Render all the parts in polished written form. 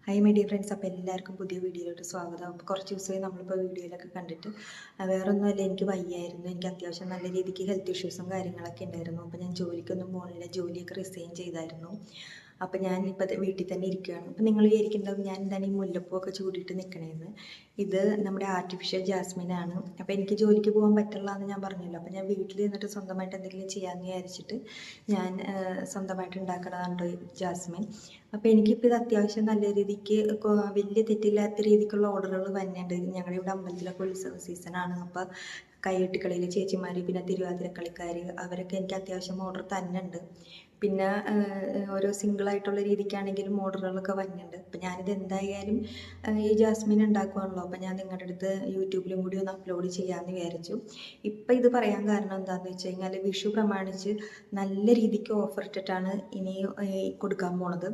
Hi my dear friends, അപ്പോൾ എല്ലാവർക്കും പുതിയ വീഡിയോയിലോട്ട് സ്വാഗതം. അപ്പോൾ കുറച്ച് ദിവസമായി നമ്മളിപ്പോൾ വീഡിയോയിലൊക്കെ കണ്ടിട്ട് വേറെ ഒന്നുമല്ല, എനിക്ക് വയ്യായിരുന്നു. എനിക്ക് അത്യാവശ്യം നല്ല രീതിക്ക് ഹെൽത്ത് ഇഷ്യൂസും കാര്യങ്ങളൊക്കെ ഉണ്ടായിരുന്നു. അപ്പോൾ ഞാൻ ജോലിക്കൊന്നും പോകുന്നില്ല, ജോലിയൊക്കെ റിസൈൻ ചെയ്തായിരുന്നു. അപ്പോൾ ഞാൻ ഇപ്പോൾ വീട്ടിൽ തന്നെ ഇരിക്കുകയാണ്. അപ്പോൾ നിങ്ങൾ വിചാരിക്കേണ്ടത് ഞാൻ എന്താണ് ഈ മുല്ലപ്പൂവൊക്കെ ചൂടിയിട്ട് നിൽക്കണേന്ന്. ഇത് നമ്മുടെ ആർട്ടിഫിഷ്യൽ ജാസ്മിനാണ്. അപ്പോൾ എനിക്ക് ജോലിക്ക് പോകാൻ പറ്റില്ല എന്ന് ഞാൻ പറഞ്ഞല്ലോ. അപ്പോൾ ഞാൻ വീട്ടിൽ നിന്നിട്ട് സ്വന്തമായിട്ട് എന്തെങ്കിലും ചെയ്യാമെന്ന് വിചാരിച്ചിട്ട് ഞാൻ സ്വന്തമായിട്ട് ഉണ്ടാക്കണതാണ് ജാസ്മിൻ. അപ്പോൾ എനിക്കിപ്പോൾ ഇത് അത്യാവശ്യം നല്ല രീതിക്ക് വലിയ തെറ്റില്ലാത്ത രീതിക്കുള്ള ഓർഡറുകൾ വരുന്നുണ്ട്. ഞങ്ങളുടെ ഇവിടെ അമ്പലത്തിലൊക്കെ ഉത്സവ സീസണാണ്. അപ്പോൾ കൈകൊട്ടിക്കളിയിൽ ചേച്ചിമാർ, പിന്നെ തിരുവാതിര കളിക്കാർ, അവരൊക്കെ എനിക്ക് അത്യാവശ്യം ഓർഡർ തന്നെയുണ്ട്. പിന്നെ ഓരോ സിംഗിളായിട്ടുള്ള രീതിക്കാണെങ്കിലും ഓർഡറുകളൊക്കെ വരുന്നുണ്ട്. അപ്പം ഞാനിത് എന്തായാലും ഈ ജാസ്മിൻ ഉണ്ടാക്കുവാണല്ലോ, അപ്പം ഞാൻ നിങ്ങളുടെ അടുത്ത് യൂട്യൂബിലും കൂടി ഒന്ന് അപ്ലോഡ് ചെയ്യാമെന്ന് വിചാരിച്ചു. ഇപ്പം ഇത് പറയാൻ കാരണം എന്താണെന്ന് വെച്ച് കഴിഞ്ഞാൽ, വിഷു പ്രമാണിച്ച് നല്ല രീതിക്ക് ഓഫർ ഇട്ടിട്ടാണ് ഇനി കൊടുക്കാൻ പോണത്.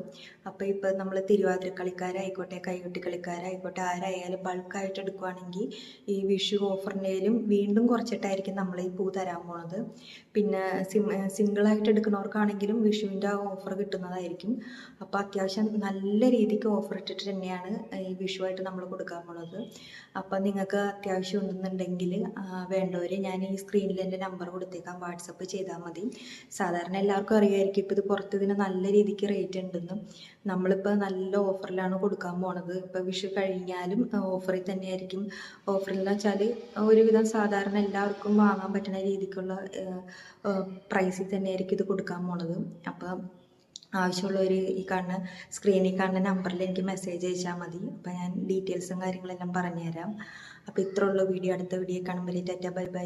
അപ്പോൾ ഇപ്പോൾ നമ്മൾ തിരുവാതിര കളിക്കാരായിക്കോട്ടെ, കൈകൊട്ടി കളിക്കാരായിക്കോട്ടെ, ആരായാലും ബൾക്കായിട്ട് എടുക്കുവാണെങ്കിൽ ഈ വിഷു ഓഫറിൻ്റെയിലും വീണ്ടും കുറച്ചിട്ടായിരിക്കും നമ്മൾ ഈ പൂ തരാൻ പോണത്. പിന്നെ സിംഗിളായിട്ട് എടുക്കുന്നവർക്കാണെങ്കിലും വിഷുവിൻ്റെ ആ ഓഫർ കിട്ടുന്നതായിരിക്കും. അപ്പോൾ അത്യാവശ്യം നല്ല രീതിക്ക് ഓഫർ ഇട്ടിട്ട് തന്നെയാണ് ഈ വിഷുവായിട്ട് നമ്മൾ കൊടുക്കാൻ പോണത്. അപ്പം നിങ്ങൾക്ക് അത്യാവശ്യം ഉണ്ടെന്നുണ്ടെങ്കിൽ വേണ്ടവർ ഞാൻ ഈ സ്ക്രീനിൽ എൻ്റെ നമ്പർ കൊടുത്തേക്കാം, വാട്സപ്പ് ചെയ്താൽ മതി. സാധാരണ എല്ലാവർക്കും അറിയാമായിരിക്കും ഇപ്പോൾ ഇത് പുറത്ത് ഇതിന് നല്ല രീതിക്ക് റേറ്റ് ഉണ്ടെന്നും. നമ്മളിപ്പോൾ നല്ല ഓഫറിലാണ് കൊടുക്കാൻ പോണത്. ഇപ്പോൾ വിഷു കഴിഞ്ഞാലും ഓഫറിൽ തന്നെയായിരിക്കും. ഓഫറിലെന്ന് വെച്ചാൽ ഒരുവിധം സാധാരണ എല്ലാവർക്കും വാങ്ങാൻ പറ്റുന്ന രീതിക്കുള്ള പ്രൈസിൽ തന്നെയായിരിക്കും ഇത് കൊടുക്കാൻ പോണത്. അപ്പം ആവശ്യമുള്ളവർ ഈ കാണുന്ന സ്ക്രീനിൽ കാണുന്ന നമ്പറിൽ എനിക്ക് മെസ്സേജ് അയച്ചാൽ മതി. അപ്പം ഞാൻ ഡീറ്റെയിൽസും കാര്യങ്ങളെല്ലാം പറഞ്ഞുതരാം. അപ്പോൾ ഇത്രയുള്ള വീഡിയോ. അടുത്ത വീഡിയോ കാണുമ്പോൾ ടാറ്റ ബൈ ബൈ.